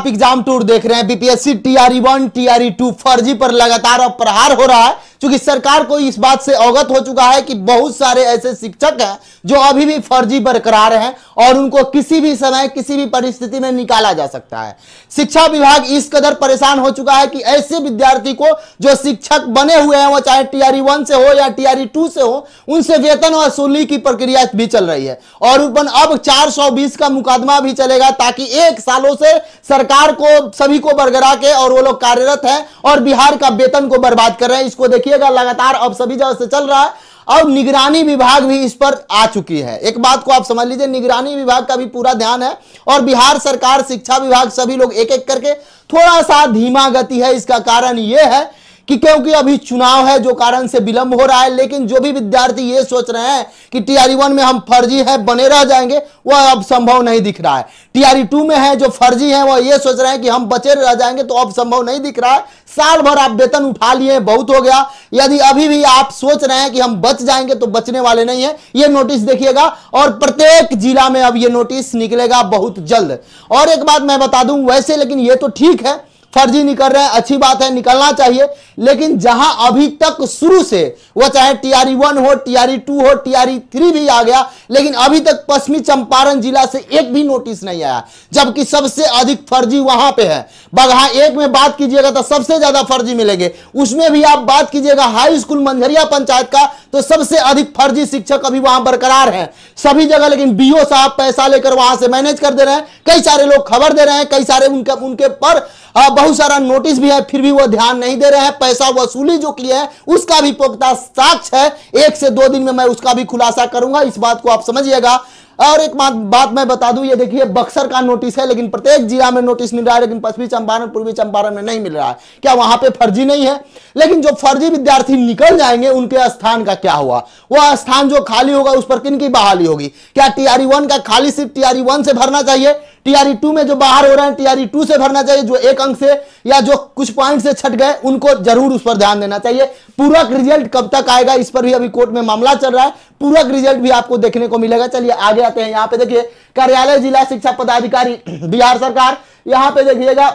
आप exam tour देख रहे हैं। बीपीएससी टीआरई 1 टीआरई 2 फर्जी पर लगातार अब प्रहार हो रहा है, क्योंकि सरकार को इस बात से अवगत हो चुका है कि बहुत सारे ऐसे शिक्षक हैं जो अभी भी फर्जी बरकरार हैं और उनको किसी भी समय किसी भी परिस्थिति में निकाला जा सकता है। शिक्षा विभाग इस कदर परेशान हो चुका है कि ऐसे विद्यार्थी को जो शिक्षक बने हुए हैं, वो चाहे टीआरई 1 से हो या टीआरई 2 से हो, उनसे वेतन वसूली की प्रक्रिया भी चल रही है और अब 420 का मुकदमा भी चलेगा, ताकि 1 सालों से सरकार को सभी को बरगरा के और वो लोग कार्यरत हैं और बिहार का वेतन को बर्बाद कर रहे हैं। इसको देखिएगा, लगातार अब सभी जगह से चल रहा है और निगरानी विभाग भी इस पर आ चुकी है। एक बात को आप समझ लीजिए, निगरानी विभाग का भी पूरा ध्यान है और बिहार सरकार, शिक्षा विभाग, सभी लोग एक एक करके थोड़ा सा धीमा गति है। इसका कारण यह है कि क्योंकि अभी चुनाव है, जो कारण से विलंब हो रहा है। लेकिन जो भी विद्यार्थी ये सोच रहे हैं कि टीआरई 1 में हम फर्जी है बने रह जाएंगे, वह अब संभव नहीं दिख रहा है। टीआरई 2 में है जो फर्जी है, वह ये सोच रहे हैं कि हम बचे रह जाएंगे, तो अब संभव नहीं दिख रहा है। साल भर आप वेतन उठा लिए, बहुत हो गया। यदि अभी भी आप सोच रहे हैं कि हम बच जाएंगे, तो बचने वाले नहीं है। ये नोटिस देखिएगा और प्रत्येक जिला में अब ये नोटिस निकलेगा बहुत जल्द। और एक बात मैं बता दूं, वैसे लेकिन ये तो ठीक है, फर्जी निकल रहे हैं, अच्छी बात है, निकलना चाहिए। लेकिन जहां अभी तक शुरू से वो चाहे टीआरई 1 हो, टीआरई 2 हो, टीआरई 3 भी आ गया, लेकिन अभी तक पश्चिमी चंपारण जिला से एक भी नोटिस नहीं आया, जबकि सबसे अधिक फर्जी वहां पे है। बगहा 1 में बात कीजिएगा तो सबसे ज्यादा फर्जी मिलेंगे। उसमें भी आप बात कीजिएगा हाई स्कूल मंझरिया पंचायत का, तो सबसे अधिक फर्जी शिक्षक अभी वहां बरकरार हैं सभी जगह। लेकिन बीओ साहब पैसा लेकर वहां से मैनेज कर दे रहे हैं, कई सारे लोग खबर दे रहे हैं, कई सारे उनके पर बहुत सारा नोटिस भी है, फिर भी वो ध्यान नहीं दे रहे हैं। पैसा वसूली जो किए हैं उसका भी पुख्ता साक्ष्य है, 1 से 2 दिन में मैं उसका भी खुलासा करूंगा, इस बात को आप समझिएगा। और एक बात मैं बता दूं, ये देखिए बक्सर का नोटिस है, लेकिन प्रत्येक जिला में नोटिस मिल रहा है, लेकिन पश्चिमी चंपारण, पूर्वी चंपारण में नहीं मिल रहा है। क्या वहां पे फर्जी नहीं है? लेकिन जो फर्जी विद्यार्थी निकल जाएंगे, उनके स्थान का क्या हुआ? वह स्थान जो खाली होगा उस पर किन की बहाली होगी? क्या टीआरई 1 का खाली सिर्फ टीआरई 1 से भरना चाहिए? टीआरई 2 में जो बाहर हो रहे हैं टीआरई 2 से भरना चाहिए? जो 1 अंक से या जो कुछ पॉइंट से छट गए, उनको जरूर उस पर ध्यान देना चाहिए। पूरक रिजल्ट कब तक आएगा, इस पर भी अभी कोर्ट में मामला चल रहा है। पूरक रिजल्ट भी आपको देखने को मिलेगा। चलिए आगे आते हैं। यहाँ पे देखिए कार्यालय जिला शिक्षा पदाधिकारी बिहार सरकार, यहाँ पे देखिएगा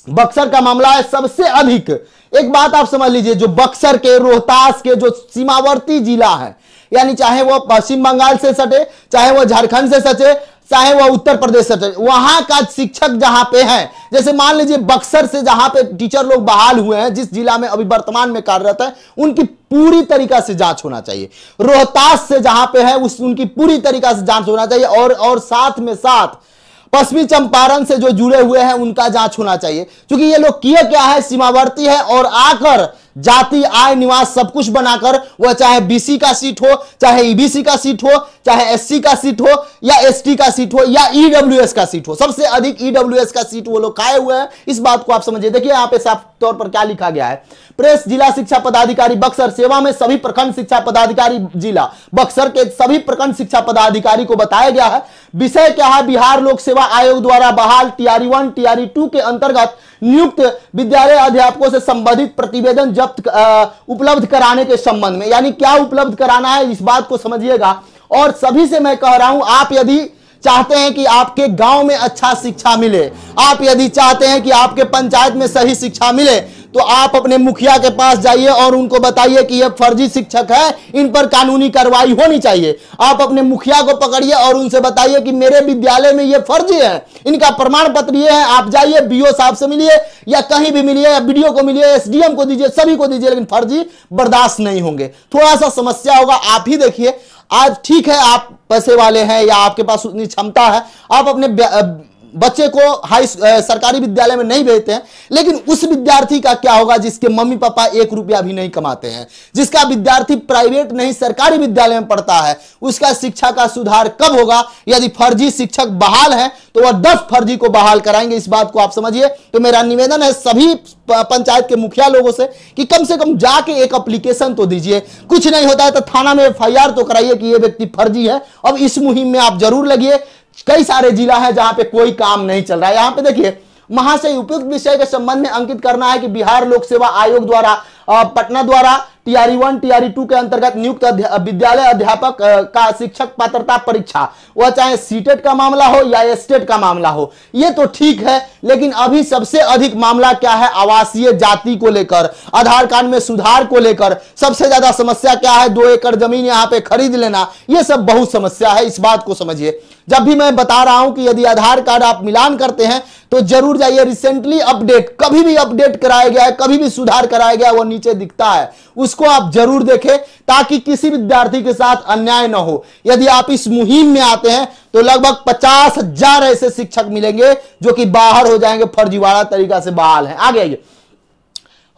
बक्सर का मामला है सबसे अधिक। एक बात आप समझ लीजिए, जो बक्सर के, रोहतास के जो सीमावर्ती जिला है, यानी चाहे वो पश्चिम बंगाल से सटे, चाहे वो झारखंड से सटे, चाहे वह उत्तर प्रदेश से, वहां का शिक्षक जहां पे है, जैसे मान लीजिए बक्सर से जहां पे टीचर लोग बहाल हुए हैं, जिस जिला में अभी वर्तमान में कार्यरत है, उनकी पूरी तरीका से जांच होना चाहिए। रोहतास से जहां पे है उनकी पूरी तरीका से जांच होना चाहिए और साथ में साथ पश्चिमी चंपारण से जो जुड़े हुए हैं उनका जांच होना चाहिए। क्योंकि ये लोग किए क्या है, सीमावर्ती है और आकर जाति, आय, निवास सब कुछ बनाकर, वह चाहे बीसी का सीट हो, चाहे ईबीसी का सीट हो, चाहे एससी का सीट हो या एसटी का सीट हो या ईडब्ल्यूएस का सीट हो, सबसे अधिक ईडब्ल्यूएस का सीट वो लोग खाए हुए हैं। इस बात को आप समझिए। देखिए यहाँ पे साफ तौर पर क्या लिखा गया है। प्रेस जिला शिक्षा पदाधिकारी बक्सर, सेवा में सभी प्रखंड शिक्षा पदाधिकारी जिला बक्सर के सभी प्रखंड शिक्षा पदाधिकारी को बताया गया है। विषय क्या है, बिहार लोक सेवा आयोग द्वारा बहाल टीआरई 1 टीआरई 2 के अंतर्गत नियुक्त विद्यालय अध्यापकों से संबंधित प्रतिवेदन जब्त उपलब्ध कराने के संबंध में। यानी क्या उपलब्ध कराना है, इस बात को समझिएगा। और सभी से मैं कह रहा हूं, आप यदि चाहते हैं कि आपके गांव में अच्छा शिक्षा मिले, आप यदि चाहते हैं कि आपके पंचायत में सही शिक्षा मिले, तो आप अपने मुखिया के पास जाइए और उनको बताइए कि ये फर्जी शिक्षक है, इन पर कानूनी कार्रवाई होनी चाहिए। आप अपने मुखिया को पकड़िए और उनसे बताइए कि मेरे विद्यालय में ये फर्जी है, इनका प्रमाण पत्र ये है। आप जाइए बीओ साहब से मिलिए या कहीं भी मिलिए या बीडीओ को मिलिए, एसडीएम को दीजिए, सभी को दीजिए, लेकिन फर्जी बर्दाश्त नहीं होंगे। थोड़ा सा समस्या होगा, आप ही देखिए। आज ठीक है, आप पैसे वाले हैं या आपके पास उतनी क्षमता है, आप अपने बच्चे को सरकारी विद्यालय में नहीं भेजते हैं, लेकिन उस विद्यार्थी का क्या होगा जिसके मम्मी पापा 1 रुपया भी नहीं कमाते हैं, जिसका विद्यार्थी प्राइवेट नहीं सरकारी विद्यालय में पढ़ता है, उसका शिक्षा का सुधार कब होगा? यदि फर्जी शिक्षक बहाल है तो वह 10 फर्जी को बहाल कराएंगे, इस बात को आप समझिए। तो मेरा निवेदन है सभी पंचायत के मुखिया लोगों से कि कम से कम जाके एक एप्लीकेशन तो दीजिए। कुछ नहीं होता है तो थाना में एफआईआर तो कराइए कि यह व्यक्ति फर्जी है। अब इस मुहिम में आप जरूर लगिए। कई सारे जिला है जहां पे कोई काम नहीं चल रहा है। यहां पे देखिए महाशय, उपयुक्त विषय के संबंध में अंकित करना है कि बिहार लोक सेवा आयोग द्वारा पटना द्वारा टीआरई 1 टीआरई 2 के अंतर्गत नियुक्त विद्यालय अध्यापक का शिक्षक पात्रता परीक्षा, वह चाहे सीटेट का मामला हो या एस्टेट का मामला हो, ये तो ठीक है। लेकिन अभी सबसे अधिक मामला क्या है, आवासीय जाति को लेकर, आधार कार्ड में सुधार को लेकर सबसे ज्यादा समस्या क्या है, 2 एकड़ जमीन यहां पे खरीद लेना, ये सब बहुत समस्या है। इस बात को समझिए। जब भी मैं बता रहा हूं कि यदि आधार कार्ड आप मिलान करते हैं तो जरूर जाइए रिसेंटली अपडेट, कभी भी अपडेट कराया गया है, कभी भी सुधार कराया गया, वो नीचे दिखता है, उसको आप जरूर देखें ताकि किसी विद्यार्थी के साथ अन्याय न हो। यदि आप इस मुहिम में आते हैं तो लगभग 50,000 ऐसे शिक्षक मिलेंगे जो कि बाहर हो जाएंगे, फर्जीवाड़ा तरीका से बहाल हैं। आगे आइए।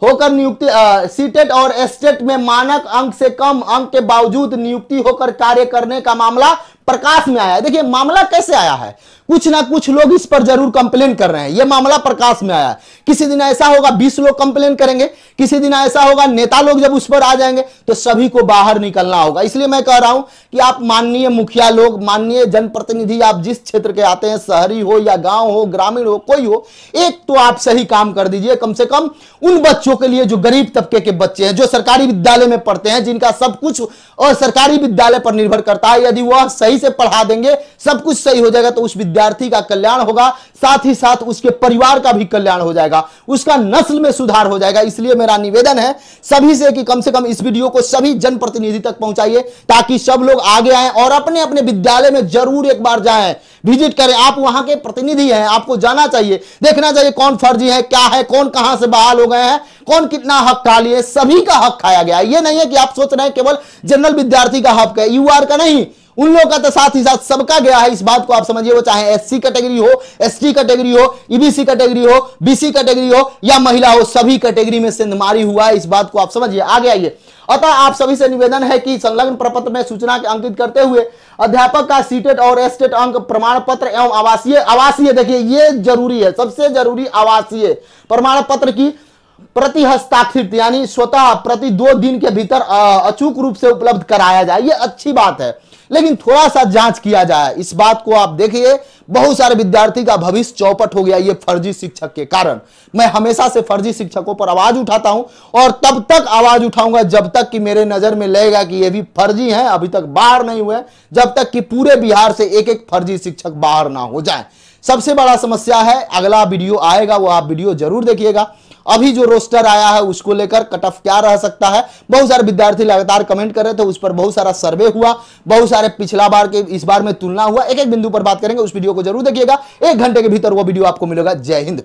होकर नियुक्ति, सीटेट और एस्टेट में मानक अंक से कम अंक के बावजूद नियुक्ति होकर कार्य करने का मामला प्रकाश में आया है। देखिए मामला कैसे आया है, कुछ ना कुछ लोग इस पर जरूर कंप्लेन कर रहे हैं, यह मामला प्रकाश में आया है। किसी दिन ऐसा होगा 20 लोग कंप्लेन करेंगे, किसी दिन ऐसा होगा नेता लोग जब उस पर आ जाएंगे तो सभी को बाहर निकलना होगा। इसलिए मैं कह रहा हूं कि आप माननीय मुखिया लोग, माननीय जनप्रतिनिधि, आप जिस क्षेत्र के आते हैं, शहरी हो या गांव हो, ग्रामीण हो, कोई हो, एक तो आप सही काम कर दीजिए। कम से कम उन बच्चों के लिए जो गरीब तबके के बच्चे हैं, जो सरकारी विद्यालय में पढ़ते हैं, जिनका सब कुछ और सरकारी विद्यालय पर निर्भर करता है, यदि वह सही से पढ़ा देंगे, सब कुछ सही हो जाएगा तो उस विद्यार्थी का कल्याण होगा, साथ ही साथ उसके परिवार का भी कल्याण हो जाएगा, उसका नस्ल में सुधार हो जाएगा। इसलिए मेरा निवेदन है सभी से कि कम से कम इस वीडियो को सभी जनप्रतिनिधि तक पहुंचाइए ताकि सब लोग आगे आएं और अपने अपने विद्यालय में जरूर एक बार जाएं, विजिट करें। आप वहां के प्रतिनिधि हैं, आपको जाना चाहिए, देखना चाहिए कौन फर्जी है, क्या है, कौन कहां से बहाल हो गए हैं, कौन कितना हक खा लिए। सभी का हक खाया गया है। यह नहीं है कि आप सोच रहे हैं केवल जनरल विद्यार्थी का हक है, यूआर का नहीं, उन लोगों का तो साथ ही साथ सबका गया है। इस बात को आप समझिए, वो चाहे एससी कैटेगरी हो, एसटी कैटेगरी हो, ईबीसी कैटेगरी हो, बीसी कैटेगरी हो या महिला हो, सभी कैटेगरी में सेंधमारी हुआ है। इस बात को आप समझिए। आगे आइए। अतः आप सभी से निवेदन है कि संलग्न प्रपत्र में सूचना के अंकित करते हुए अध्यापक का सीटेट और एस्टेट अंक प्रमाण पत्र एवं आवासीय देखिए ये जरूरी है, सबसे जरूरी आवासीय प्रमाण पत्र की प्रति हस्ताक्षरित यानी स्वतः प्रति 2 दिन के भीतर अचूक रूप से उपलब्ध कराया जाए। ये अच्छी बात है, लेकिन थोड़ा सा जांच किया जाए। इस बात को आप देखिए, बहुत सारे विद्यार्थी का भविष्य चौपट हो गया ये फर्जी शिक्षक के कारण। मैं हमेशा से फर्जी शिक्षकों पर आवाज उठाता हूं और तब तक आवाज उठाऊंगा जब तक कि मेरे नजर में लगेगा कि ये भी फर्जी हैं, अभी तक बाहर नहीं हुए, जब तक कि पूरे बिहार से एक एक फर्जी शिक्षक बाहर ना हो जाए। सबसे बड़ा समस्या है, अगला वीडियो आएगा वो आप वीडियो जरूर देखिएगा। अभी जो रोस्टर आया है उसको लेकर कट ऑफ क्या रह सकता है, बहुत सारे विद्यार्थी लगातार कमेंट कर रहे थे, उस पर बहुत सारा सर्वे हुआ, बहुत सारे पिछला बार के इस बार में तुलना हुआ, एक एक बिंदु पर बात करेंगे। उस वीडियो को जरूर देखिएगा, 1 घंटे के भीतर वो वीडियो आपको मिलेगा। जय हिंद।